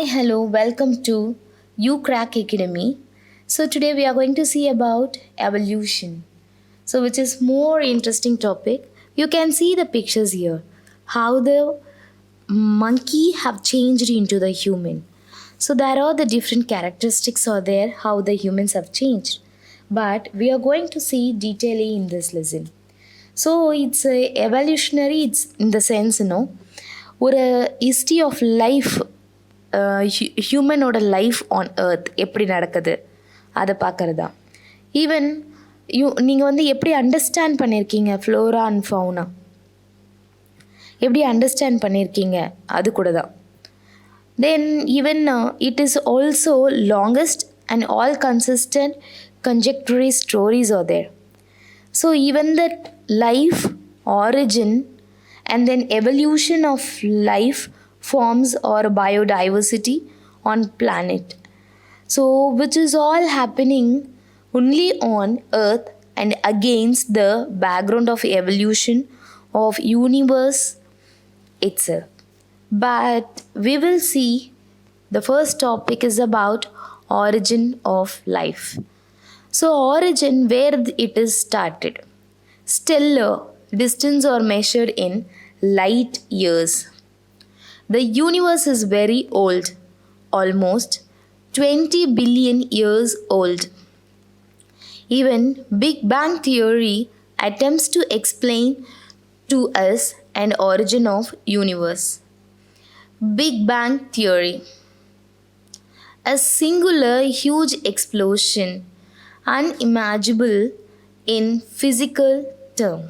hello, welcome to You Crack Academy. So today we are going to see about evolution. So which is more interesting topic. You can see the pictures here. How the monkey have changed into the human. So there are the different characteristics are there how the humans have changed. But we are going to see detailing in this lesson. So it's a evolutionary, it's in the sense, ஒரு history of life ஹியூமனோட life on earth எப்படி நடக்குது அதை பார்க்கறது தான். Even நீங்கள் எப்படி understand பண்ணியிருக்கீங்க ஃப்ளோரா அண்ட் ஃபவுனா எப்படி அண்டர்ஸ்டாண்ட் பண்ணியிருக்கீங்க அது கூட தான். தென் even it is also longest and all consistent conjectory stories are there. So even that life origin and then evolution of life forms or biodiversity on planet. So which is all happening only on earth and against the background of evolution of universe itself. But we will see the first topic is about origin of life. So origin where it is started. Stellar distance are measured in light years. The universe is very old, almost 20 billion years old. Even Big Bang theory attempts to explain to us an origin of universe. Big Bang theory. A singular huge explosion unimaginable in physical term.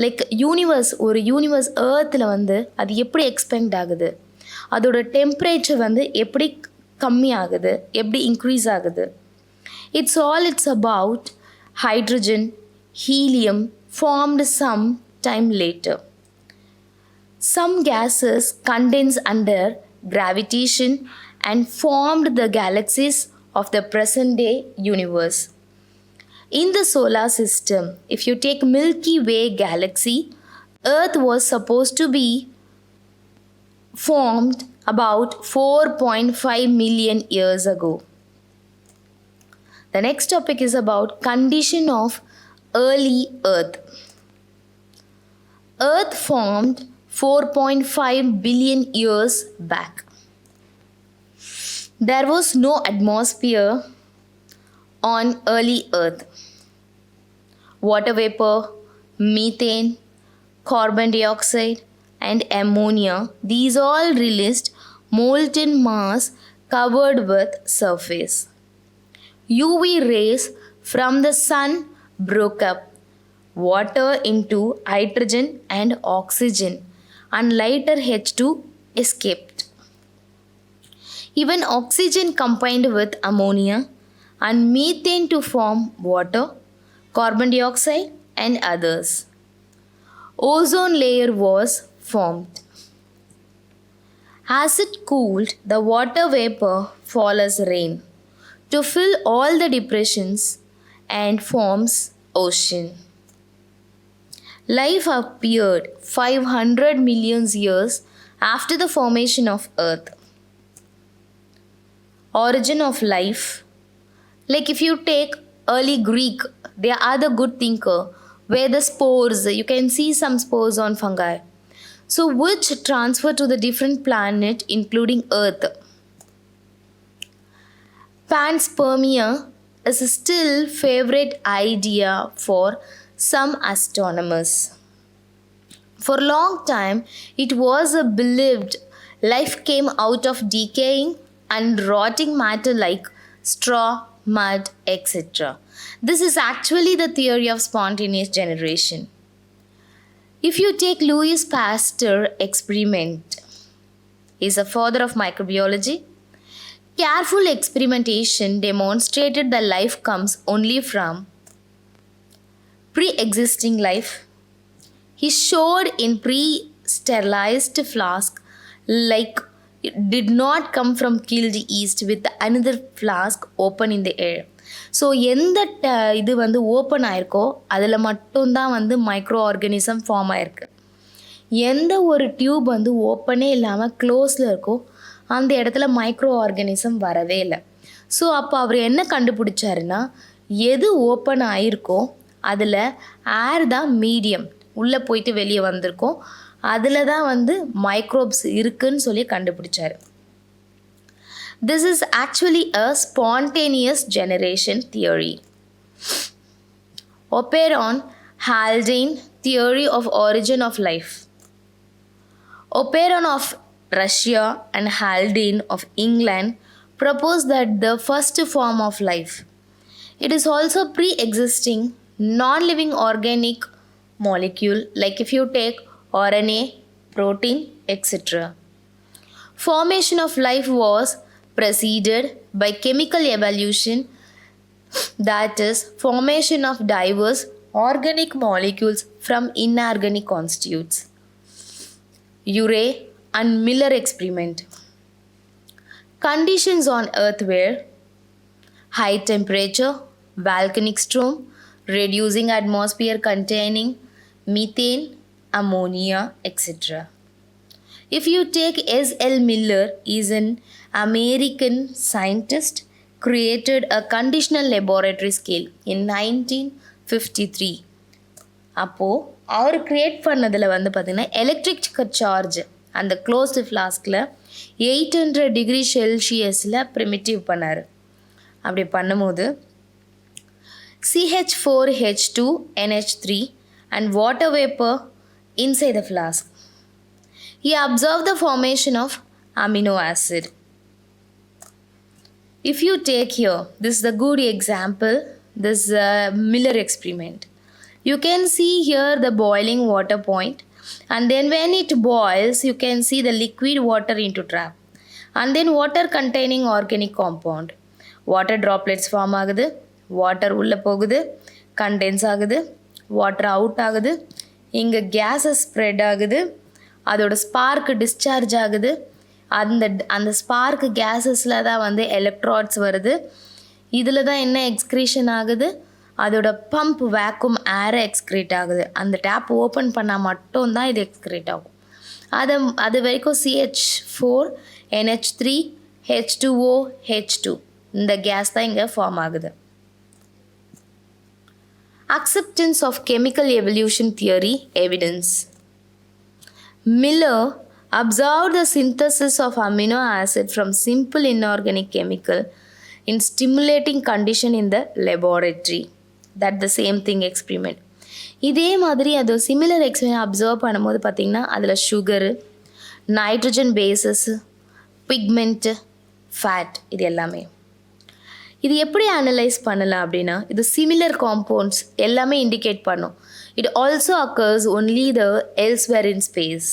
Like ஒரு universe ஏர்த்தில் அது எப்படி expand ஆகுது, அதோட temperature எப்படி கம்மி ஆகுது, எப்படி increase ஆகுது. It's about hydrogen helium formed some time later. Some gases condense under gravitation and formed the galaxies of the present day universe. In the solar system, if you take Milky Way galaxy, Earth was supposed to be formed about 4.5 million years ago. The next topic is about condition of early Earth. Earth formed 4.5 billion years back. There was no atmosphere on early Earth. Water vapor, methane, carbon dioxide, and ammonia, these all released molten mass covered with surface. UV rays from the sun broke up water into hydrogen and oxygen, and later H2 escaped. Even oxygen combined with ammonia and methane to form water, carbon dioxide and others. Ozone layer was formed. As it cooled, the water vapor fall as rain to fill all the depressions and forms ocean. Life appeared 500 million years after the formation of Earth. Origin of life. Like if you take early Greek, they are the good thinker where the spores, you can see some spores on fungi. So which transfer to the different planet including Earth. Panspermia is still favorite idea for some astronomers. For a long time, it was believed life came out of decaying and rotting matter like straw, mud, etc. This is actually the theory of spontaneous generation. If you take Louis Pasteur experiment, he is a father of microbiology. Careful experimentation demonstrated that life comes only from pre-existing life. He showed in pre-sterilized flask like it did not come from killed yeast with another flask open in the air. So எந்த இது open ஆயிருக்கோ அதில் மட்டும்தான் micro organism form ஆயிருக்கு. எந்த ஒரு tube ஓப்பனே இல்லாமல் க்ளோஸில் இருக்கோ அந்த இடத்துல மைக்ரோ ஆர்கானிசம் வரவே இல்லை. ஸோ அப்போ அவர் என்ன கண்டுபிடிச்சாருன்னா, எது ஓப்பன் ஆகிருக்கோ அதில் ஏர் தான் மீடியம், உள்ளே போயிட்டு வெளியே வந்திருக்கோம், அதில் தான் வந்து மைக்ரோப்ஸ் இருக்குன்னு சொல்லி கண்டுபிடிச்சாரு. This is actually a spontaneous generation theory. Operon Haldane theory of origin of life. Operon of Russia and Haldane of England proposed that the first form of life. It is also pre-existing non-living organic molecule, like if you take RNA, protein, etc. Formation of life was preceded by chemical evolution, that is formation of diverse organic molecules from inorganic constituents. Urey and Miller experiment. Conditions on earth were high temperature, volcanic storm, reducing atmosphere containing methane, ammonia, etc. If you take S.L. Miller, is an American scientist, created a conditional laboratory scale in 1953. அப்போது அவர் create பண்ணதில் வந்து பார்த்திங்கன்னா electric charge அந்த closed ஃப்ளாஸ்கில் 800 degree செல்சியஸில் primitive பண்ணார். அப்படி பண்ணும்போது CH4H2NH3 and water vapor inside the flask. He observed the formation of amino acid. If you take here, this is a good example, this Miller experiment. You can see here the boiling water point, and then when it boils, you can see the liquid water into trap, and then water containing organic compound. Water droplets form ஆகுது, water உள்ள போகுது, condense ஆகுது, water out ஆகுது, இங்கே gases spread ஆகுது, அதோட spark discharge ஆகுது, அந்த ஸ்பார்க் கேஸஸில் தான் வந்து எலக்ட்ராட்ஸ் வருது, இதில் தான் என்ன எக்ஸ்க்ரீஷன் ஆகுது, அதோட பம்ப் வேக்யூம் ஏரை எக்ஸ்க்ரீட் ஆகுது. அந்த டேப் ஓப்பன் பண்ணால் மட்டும்தான் இது எக்ஸ்க்ரீட் ஆகும். அது வரைக்கும் CH4NH3 H2OH2 இந்த கேஸ் தான் இங்கே ஃபார்ம் ஆகுது. Acceptance of chemical evolution theory evidence. Miller observed the synthesis of amino acid from simple inorganic chemical in stimulating condition in the laboratory. That the same thing experiment. இதே மாதிரி அது similar experiment observe பண்ணும்போது பார்த்திங்கன்னா அதில் sugar, nitrogen bases, pigment, fat, இது எல்லாமே. இது எப்படி அனலைஸ் பண்ணலாம் அப்படின்னா, இது சிமிலர் காம்பவுண்ட்ஸ் எல்லாமே இண்டிகேட் பண்ணும். It also occurs only the elsewhere in space.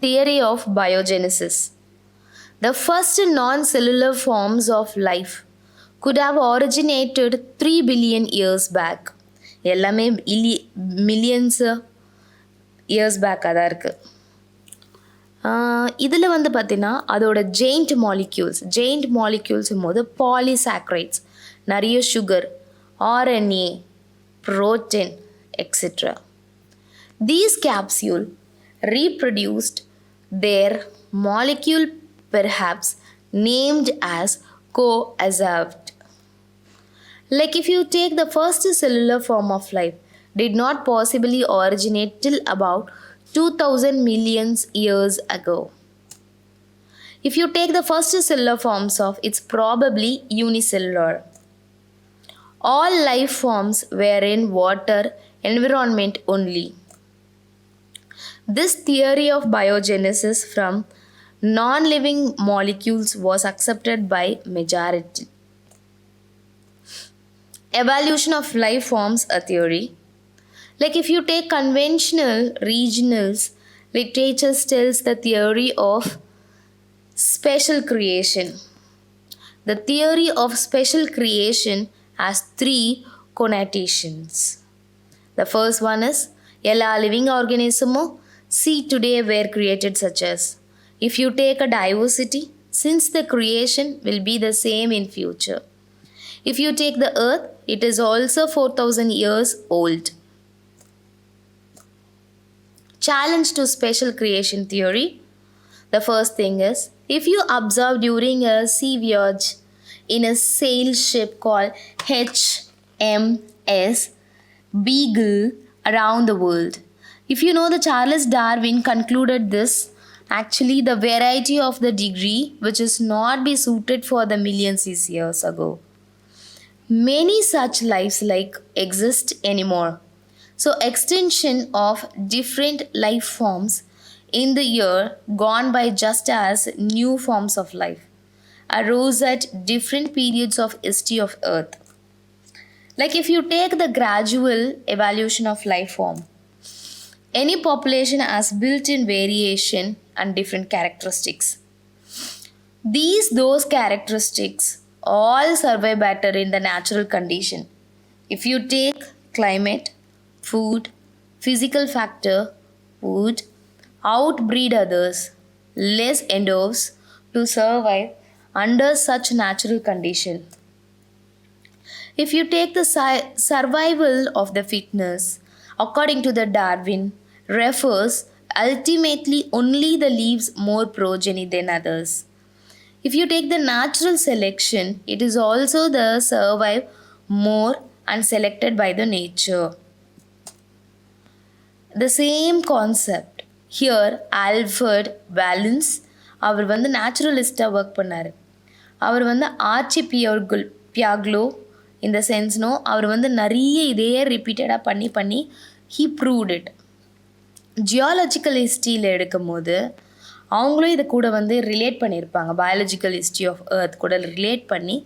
Theory of biogenesis. The first non-cellular forms of life could have originated 3 billion years back. எல்லாமே millions years back தான் இருக்குது. இதில் வந்து பார்த்திங்கன்னா அதோட ஜெயிண்ட் மாலிக்யூல்ஸ் போது பாலிசாக்ரைட்ஸ், நிறைய sugar, RNA, protein, etc. These capsules reproduced their molecule, perhaps named as coadjuvant. Like if you take the first cellular form of life, did not possibly originate till about 2000 million years ago. If you take the first cellular forms of, it's probably unicellular. All life forms were in water environment only. This theory of biogenesis from non-living molecules was accepted by majority. Evolution of life forms a theory. Like if you take conventional regionals, literature tells the theory of special creation. The theory of special creation has 3 connotations. The first one is எல்லா living organisms see today were created such as. If you take a diversity, since the creation will be the same in future. If you take the earth, it is also 4000 years old. Challenge to special creation theory. The first thing is, if you observe during a sea voyage in a sail ship called HMS Beagle around the world. If you know, the Charles Darwin concluded this, actually the variety of the degree which is not be suited for the millions of years ago. Many such lives like exist anymore. So extension of different life forms in the year gone by, just as new forms of life arose at different periods of history of earth. Like if you take the gradual evolution of life form, any population has built-in variation and different characteristics. Those characteristics all survive better in the natural condition. If you take climate, food, physical factor, would outbreed others, less endeavors to survive under such natural condition. If you take the survival of the fitness, according to the Darwin, refers ultimately only the leaves more progeny than others. If you take the natural selection, it is also the survive more and selected by the nature. The same concept. Here, Alfred Valens, அவர் வந்து நேச்சுரலிஸ்டாக work பண்ணார். அவர் வந்து பியாக்லோ இந்த சென்ஸ்னோ அவர் வந்து நிறைய இதே ரிப்பீட்டடாக பண்ணி he proved it. Geological ஹிஸ்ட்ரியில் எடுக்கும் போது அவங்களும் இதை கூட வந்து ரிலேட் பண்ணியிருப்பாங்க. பயாலஜிக்கல் ஹிஸ்ட்ரி ஆஃப் எர்த் கூட ரிலேட் பண்ணி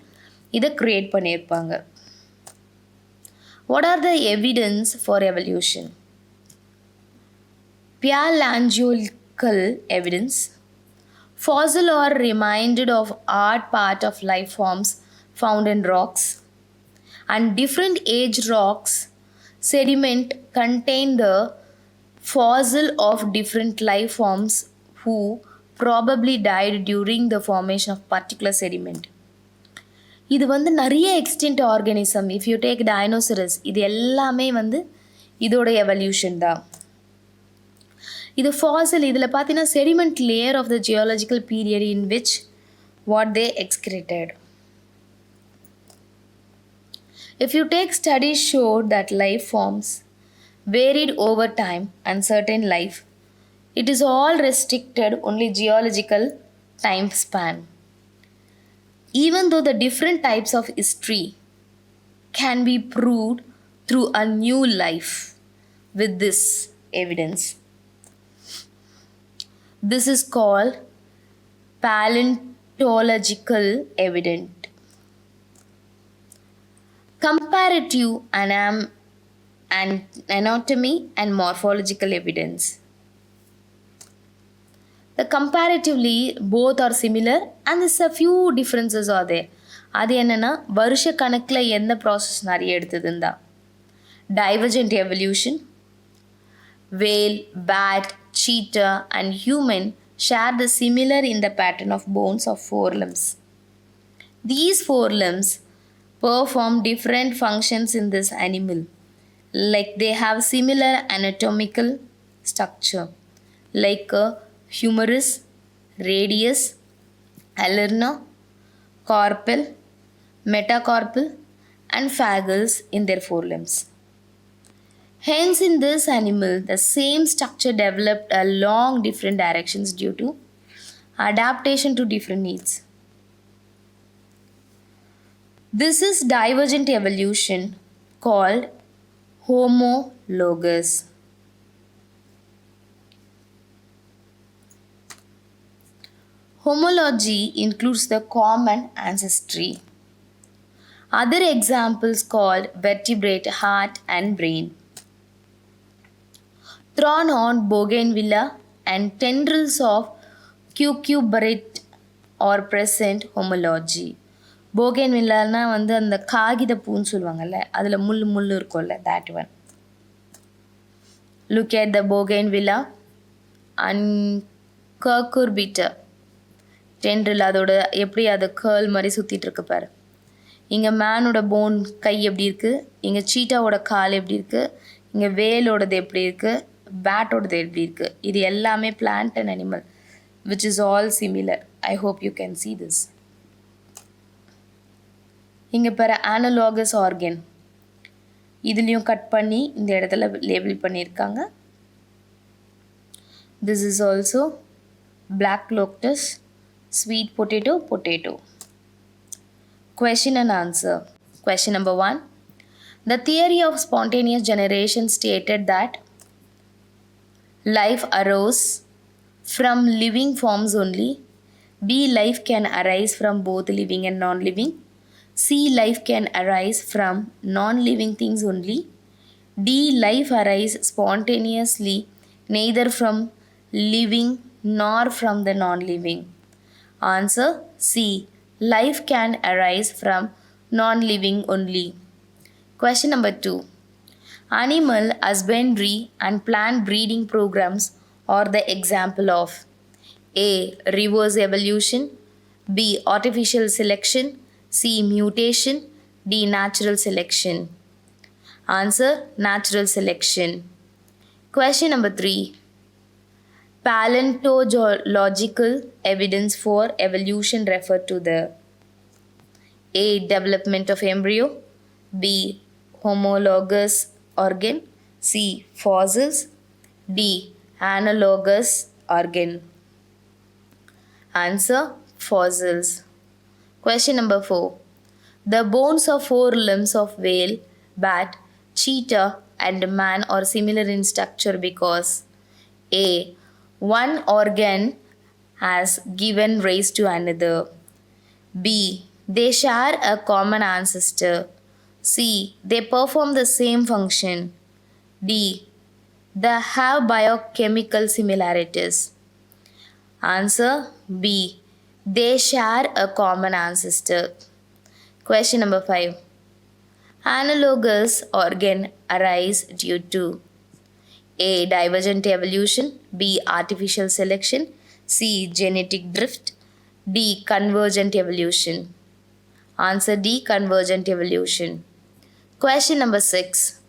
இதை க்ரியேட் பண்ணியிருப்பாங்க. What are the evidence for evolution? Paleontological evidence. Fossil or reminded of art part of life forms found in rocks, and different age rocks sediment contain the fossil of different life forms who probably died during the formation of particular sediment. இது வந்து நிறைய extinct organism. If you take dinosaurs, இது எல்லாமே வந்து இதோட evolution தான். இது fossil. இதில் பார்த்தீங்கன்னா sediment layer of the geological period in which what they excreted. If you take studies showed that life forms varied over time and certain life, it is all restricted only geological time span. Even though the different types of history can be proved through a new life with this evidence. This is called paleontological evidence. Comparative anatomy and morphological evidence. The comparatively both are similar and there's a few differences are there. அது என்னன்னா, வருஷ கணக்கில் எந்த process நிறைய எடுத்ததுன்னா divergent evolution. Whale, bat, cheetah and human share the similar in the pattern of bones of forelimbs. These forelimbs perform different functions in this animal, like they have similar anatomical structure like a humerus, radius, ulna, carpal, metacarpal and phalanges in their forelimbs. Hence, in this animal, the same structure developed along different directions due to adaptation to different needs. This is divergent evolution called homologous. Homology includes the common ancestry. Other examples called vertebrate heart and brain. Thrown on bougainvillea and tendrils of cucurbit or present homology. bougainvillea வந்து அந்த காகித பூன்னு சொல்லுவாங்கல்ல, அதில் முள் இருக்கும்ல, that one. Look at the bougainvillea and cucurbit tendril, அதோட எப்படி அது கேர்ள் மாதிரி சுற்றிட்டு இருக்கு பாரு. இங்கே மேனோட போன் கை எப்படி இருக்குது, இங்கே சீட்டாவோட கால் எப்படி இருக்குது, இங்கே வேலோடது எப்படி இருக்குது, பேட்டோடது எப்படி இருக்குது. இது எல்லாமே plant and animal which is all similar. I hope you can see this. இங்கே பாரு analogous organ. இதுலேயும் கட் பண்ணி இந்த இடத்துல லேபிள் பண்ணியிருக்காங்க. This is also black lotus, sweet potato, potato. Question and answer. Question number 1. The theory of spontaneous generation stated that life arose from living forms only. B. Life can arise from both living and non-living. C. Life can arise from non-living things only. D. Life arises spontaneously neither from living nor from the non-living. Answer C. Life can arise from non-living only. Question number 2. Animal husbandry and plant breeding programs are the example of A. Reverse evolution, B. Artificial selection, C. Mutation, D. Natural selection. Answer natural selection. Question number 3. Paleontological evidence for evolution refer to the A. Development of embryo, B. Homologous organ, C. Fossils, D. Analogous organ. Answer fossils. Question number 4. The bones of 4 limbs of whale, bat, cheetah and man are similar in structure because A. One organ has given rise to another. B. They share a common ancestor. C. They perform the same function. D. They have biochemical similarities. Answer B. They share a common ancestor. Question number 5. Analogous organ arise due to A. Divergent evolution, B. Artificial selection, C. Genetic drift, D. Convergent evolution. Answer D. Convergent evolution. Question number 6.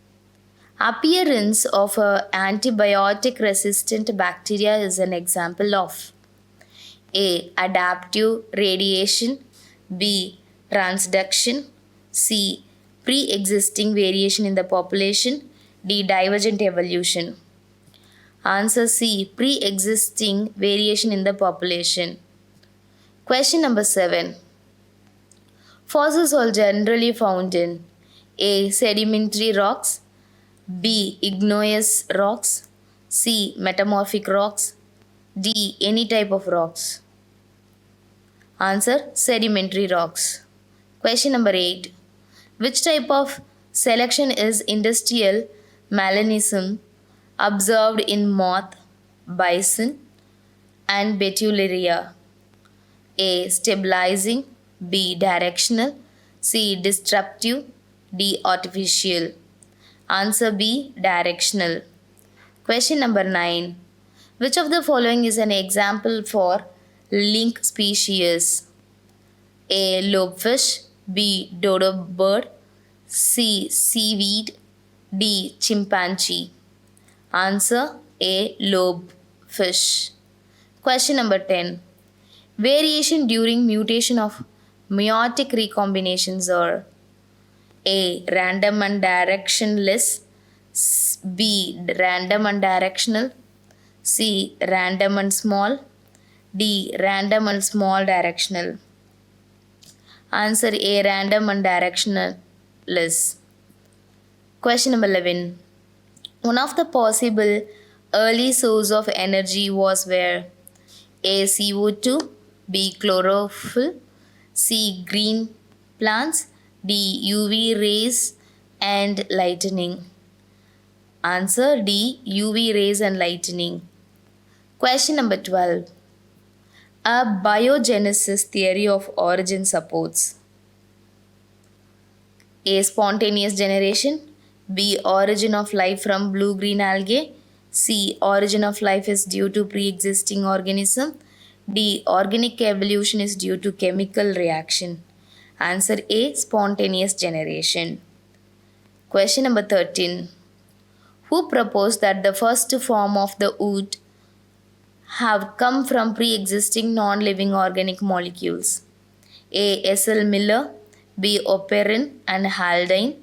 Appearance of a antibiotic resistant bacteria is an example of A. Adaptive radiation, B. Transduction, C. Pre-existing variation in the population, D. Divergent evolution. Answer C. Pre-existing variation in the population. Question number 7. Fossils are generally found in A. Sedimentary rocks, B. Igneous rocks, C. Metamorphic rocks, D. Any type of rocks. Answer sedimentary rocks. Question number 8. Which type of selection is industrial melanism observed in moth, bison and Betuliria? A. Stabilizing, B. Directional, C. Disruptive, D. Artificial. Answer B. Directional. Question number 9. Which of the following is an example for link species? A. Lobefish, B. Dodo bird, C. Seaweed, D. Chimpanzee. Answer A. Lobefish. Question number 10. Variation during mutation of meiotic recombinations are A. Random and directionless, B. Random and directional, C. Random and small, D. Random and small directional. Answer A. Random and directionless. Question number 11. One of the possible early source of energy was where A. CO2, B. Chlorophyll, C. Green plants, D. UV rays and lightning. Answer D. UV rays and lightning. Question number 12. A biogenesis theory of origin supports A. Spontaneous generation, B. Origin of life from blue-green algae, C. Origin of life is due to pre-existing organism, D. Organic evolution is due to chemical reaction. Answer A. Spontaneous generation. Question number 13. Who proposed that the first form of the wood have come from pre-existing non-living organic molecules? A. S.L. Miller, B. Oparin and Haldane,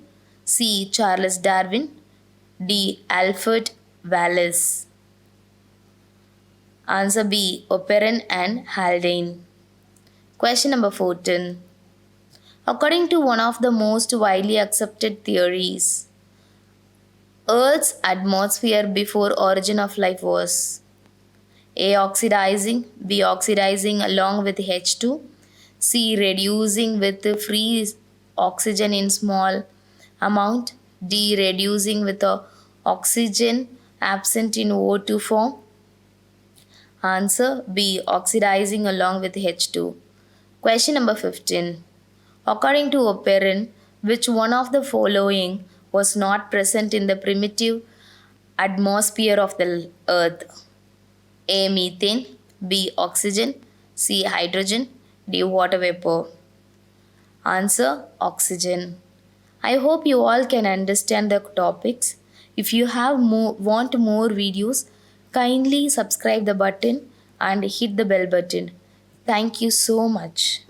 C. Charles Darwin, D. Alfred Wallace. Answer B. Oparin and Haldane. Question number 14. According to one of the most widely accepted theories, Earth's atmosphere before origin of life was A. Oxidizing, B. Oxidizing along with H2, C. Reducing with free oxygen in small amount, D. Reducing with oxygen absent in O2 form. Answer B. Oxidizing along with H2. Question number 15. According to Oparin, which one of the following was not present in the primitive atmosphere of the Earth? A. Methane, B. Oxygen, C. Hydrogen, D. Water vapor. Answer oxygen. I hope you all can understand the topics. If you want more videos, kindly subscribe the button and hit the bell button. Thank you so much.